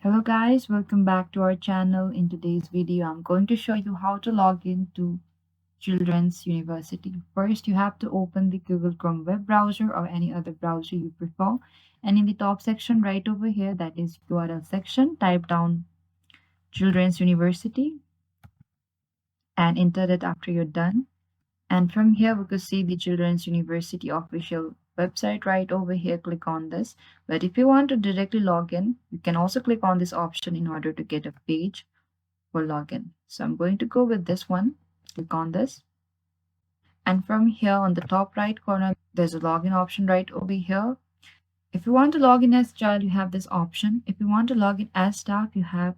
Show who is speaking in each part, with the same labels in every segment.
Speaker 1: Hello guys, welcome back to our channel. In today's video, I'm going to show you how to log into Children's University. First, you have to open the Google Chrome web browser or any other browser you prefer. And in the top section right over here, that is URL section, type down Children's University and enter it after you're done. And from here, we could see the Children's University official website right over here. Click on this. But if you want to directly log in, you can also click on this option in order to get a page for login. So I'm going to go with this one. Click on this. And from here on the top right corner, there's a login option right over here. If you want to log in as child, you have this option. If you want to log in as staff, you have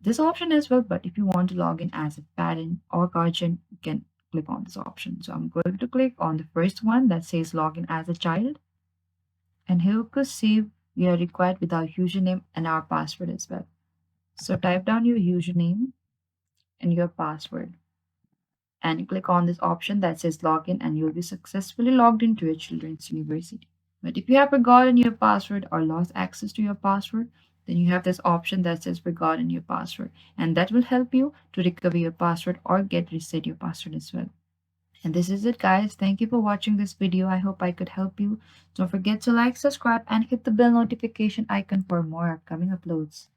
Speaker 1: this option as well. But if you want to log in as a parent or guardian, you can click on this option. So I'm going to click on the first one that says login as a child. And here we could see we are required with our username and our password as well. So type down your username and your password and click on this option that says login and you'll be successfully logged into your children's university. But if you have forgotten your password or lost access to your password, then you have this option that says forgotten your password, and that will help you to recover your password or get reset your password as well. And this is it guys. Thank you for watching this video. I hope I could help you. Don't forget to like, subscribe and hit the bell notification icon for more upcoming uploads.